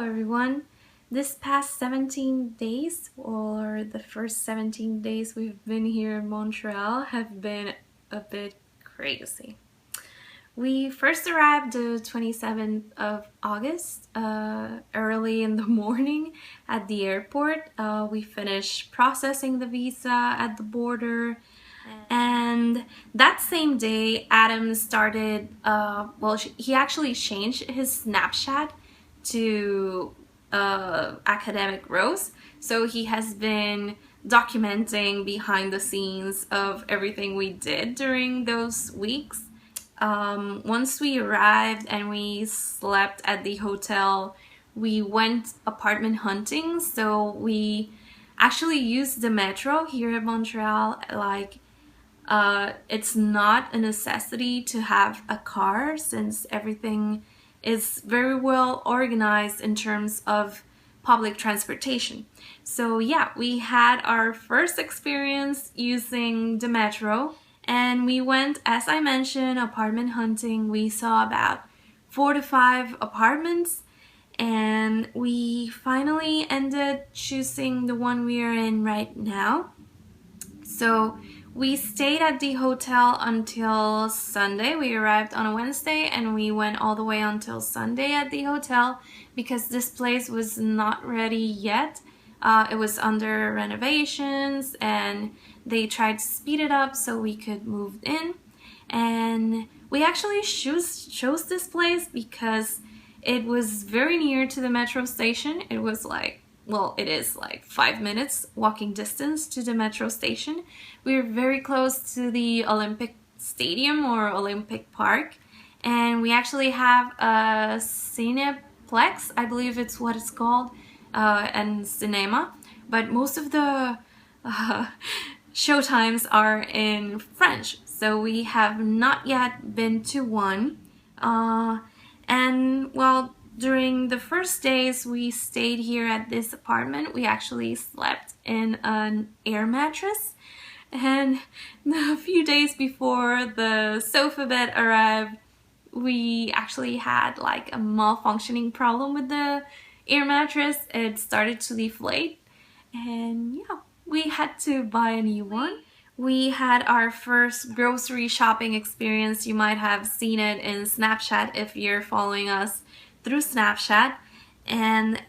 Hello everyone. This past 17 days, or the first 17 days we've been here in Montreal, have been a bit crazy. We first arrived the 27th of August, early in the morning at the airport. We finished processing the visa at the border. And that same day, Adam started, he actually changed his Snapchat to academic rows. So he has been documenting behind the scenes of everything we did during those weeks. Once we arrived and we slept at the hotel, we went apartment hunting. So we actually used the metro here in Montreal. It's not a necessity to have a car since everything is very well organized in terms of public transportation. So yeah, we had our first experience using the metro, and we went, as I mentioned, apartment hunting. We saw about 4 to 5 apartments, and we finally ended choosing the one we are in right now. So we stayed at the hotel until Sunday. We arrived on a Wednesday and we went all the way until Sunday at the hotel because this place was not ready yet. It was under renovations and they tried to speed it up so we could move in. And we actually chose this place because it was very near to the metro station. It was it is like 5 minutes walking distance to the metro station. We're very close to the Olympic Stadium or Olympic Park, and we actually have a Cineplex, I believe it's what it's called, and cinema, but most of the show times are in French, so we have not yet been to one. During the first days we stayed here at this apartment, we actually slept in an air mattress. And a few days before the sofa bed arrived, we actually had like a malfunctioning problem with the air mattress. It started to deflate, and yeah, we had to buy a new one. We had our first grocery shopping experience. You might have seen it in Snapchat if you're following us through Snapchat, and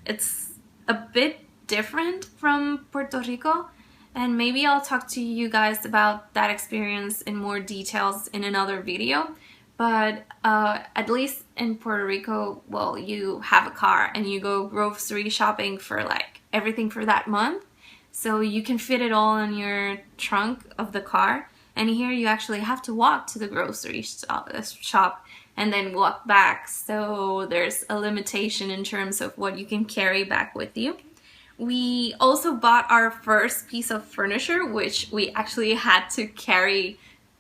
it's a bit different from Puerto Rico, and maybe I'll talk to you guys about that experience in more details in another video. But at least in Puerto Rico, well, you have a car and you go grocery shopping for like everything for that month, so you can fit it all in your trunk of the car. And here you actually have to walk to the grocery shop and then walk back, so there's a limitation in terms of what you can carry back with you. We also bought our first piece of furniture, which we actually had to carry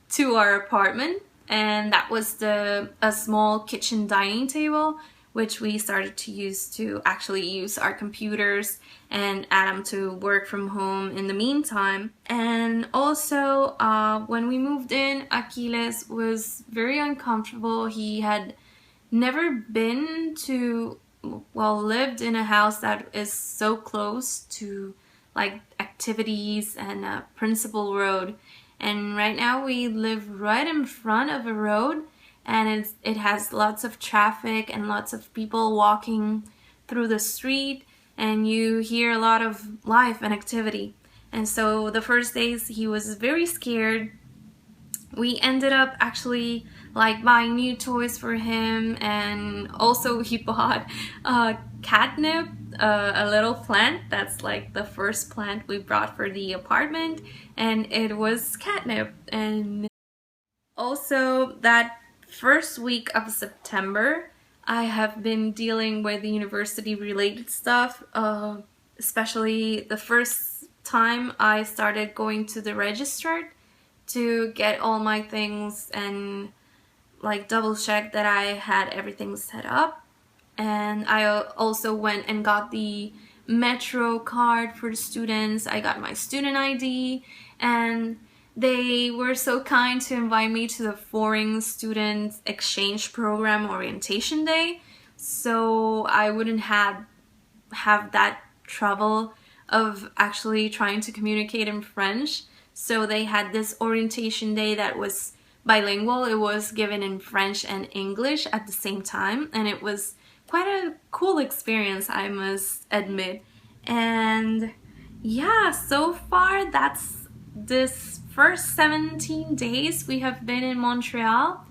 to our apartment, and that was a small kitchen dining table, which we started to use our computers and Adam to work from home in the meantime. And also, when we moved in, Aquiles was very uncomfortable. He had never lived in a house that is so close to like activities and a principal road. And right now we live right in front of a road, and it has lots of traffic and lots of people walking through the street, and you hear a lot of life and activity. And so the first days he was very scared. We ended up actually like buying new toys for him, and also he bought catnip, a little plant that's like the first plant we brought for the apartment, and it was catnip. And also that first week of September, I have been dealing with university related stuff, especially the first time I started going to the registrar to get all my things and like double check that I had everything set up. And I also went and got the Metro card for the students. I got my student ID, and they were so kind to invite me to the Foreign Student Exchange Program Orientation Day. so I wouldn't have that trouble of actually trying to communicate in French. So they had this orientation day that was bilingual. It was given in French and English at the same time, and it was quite a cool experience, I must admit. And yeah, so far that's this first 17 days we have been in Montreal,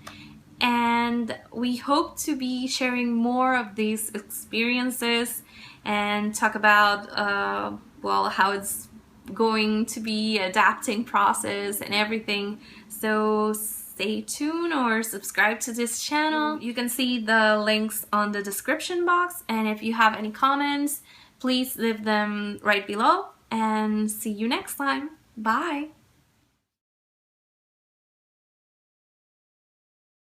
and we hope to be sharing more of these experiences and talk about well, how it's going to be adapting process and everything. So stay tuned or subscribe to this channel. You can see the links on the description box, and if you have any comments, please leave them right below, and see you next time. Bye!